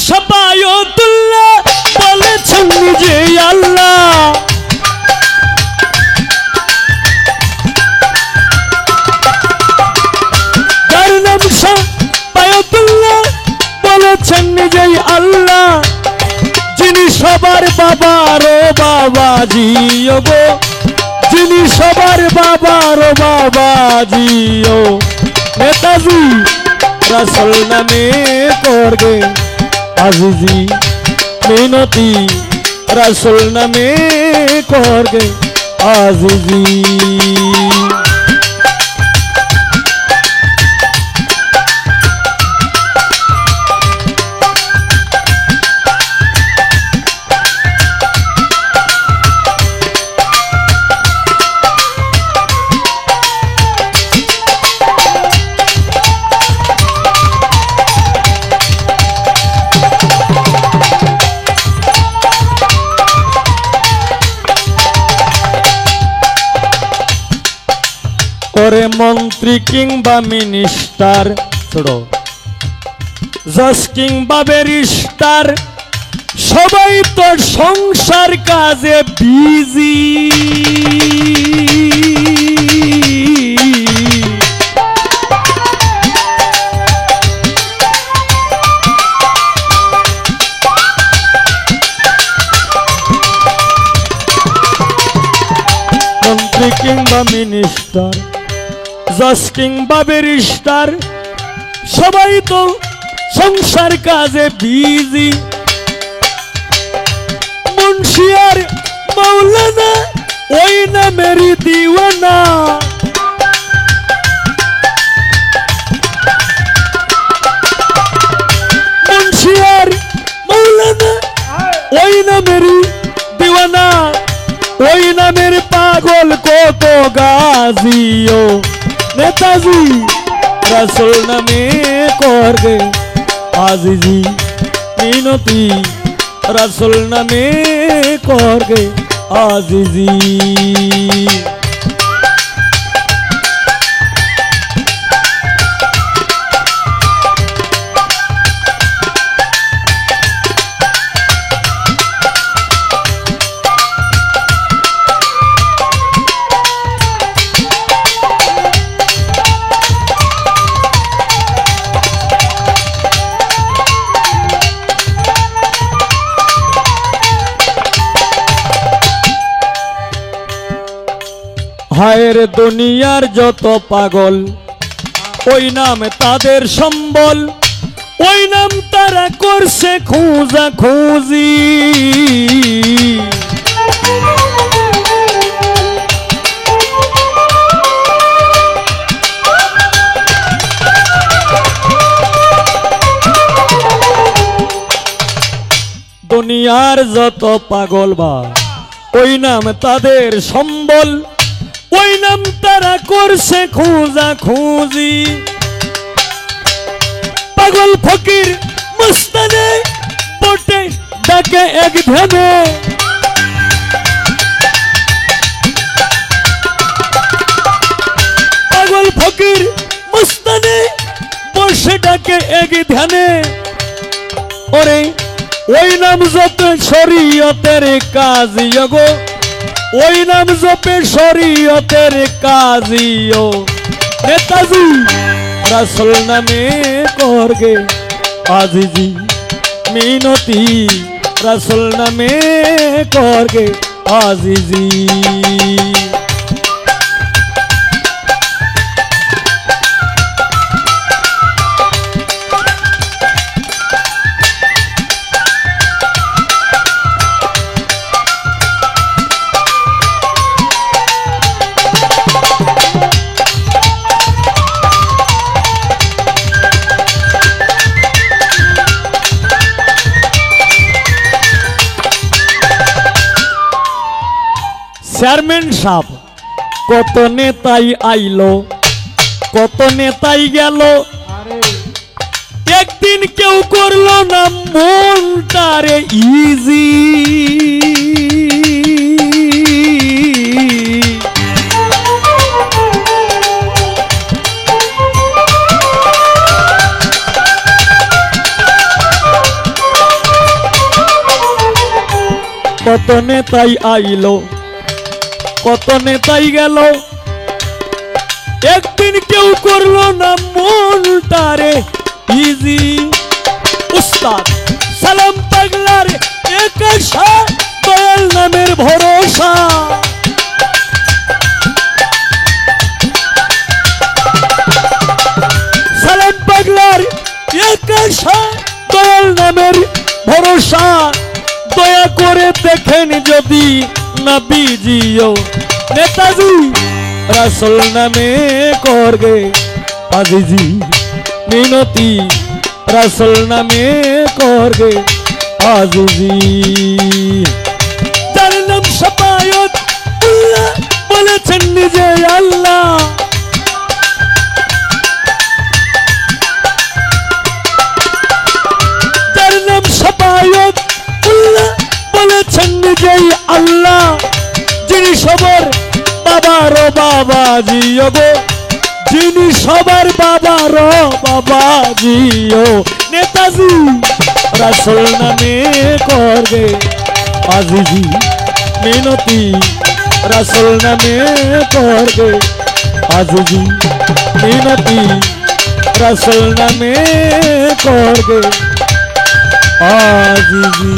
শাফায়াতুল্লাহ বলেছেন নিজে আল্লাহ। যার নাম শাফায়াতুল্লাহ বলেছেন নিজেই আল্লাহ, যিনি সবার বাবারও বাবাজি গো, যিনি সবার বাবারও বাবাজি ও নেতাজি রাসূল নামে করবে আজিজি মিনতি, রাসূল নামে করবে আজিজি। ওরে মন্ত্রী কিংবা মিনিস্টার, ছোড়ো জজ কিংবা ব্যারিস্টার, সবাই তো সংসার কাজে বিজি। মন্ত্রী কিংবা মিনিস্টার, জজ কিংবা ব্যারিস্টার, সবাই তো সংসার কাজে বিজি। মুন্সি আর মাওলানা ওই নামেরই দিওয়ানা, মুন্সি আর মাওলানা ওই নামেরই দিওয়ানা, ওই নামের পাগল কত গাজিও নেতাজি রাসূল নামে করবে আজিজি মিনতি, রাসূল নামে করবে আজিজি। হায়ের দুনিয়ার যত পাগল, ওই নাম তাদের সম্বল, ওই নাম তারা করছে খোঁজা খুঁজি। দুনিয়ার যত পাগল বা ওই নাম তাদের সম্বল, ওই নাম তারা করছে খোঁজা খুঁজি। পাগল ফকির মস্তানে বটে ডাকে এক ধ্যানে, পাগল ফকির মস্তানে বসে ডাকে এক ধ্যানে। ওরে ওই নাম যত শরীয়তের কাজী গো, ওই নাম জপে শরীয়তের কাজীও নেতাজি রাসূল নামে করবে আজিজি মিনতি, রাসূল নামে করবে আজিজি। চেয়ারম্যান সাহেব কত নেতাই আইলো কত নেতাই গেল, একদিন কেউ করলো না মনটারে ইজি। কত নেতাই আইলো কত নেতাই গেল, একদিন কেউ করলো না মনটারে ইজি। উস্তাদ সালাম পাগলার এক আশা, দয়াল নামের ভরসা। সালাম পাগলার এক আশা, দয়াল নামের ভরসা। দয়া করে দেখেন যদি নবীজিও নেতাজি রাসূল নামে করগে আজিজি মিনতি, রাসূল নামে করগে আজিজি। তার নাম শাফায়াত উল্লাহ, বলেছেন নিজে আল্লাহ। তার নাম শাফায়াত উল্লাহ, বলেছেন নিজেই আল্লাহ। যিনি সবার বাবার বাবাজিও গো, যিনি সবার বাবার বাবাজিও নেতাজি রাসূল নামে করবে আজিজি মিনতি, রাসূল নামে করবে আজিজি মিনতি, রাসূল নামে করবে আজিজি।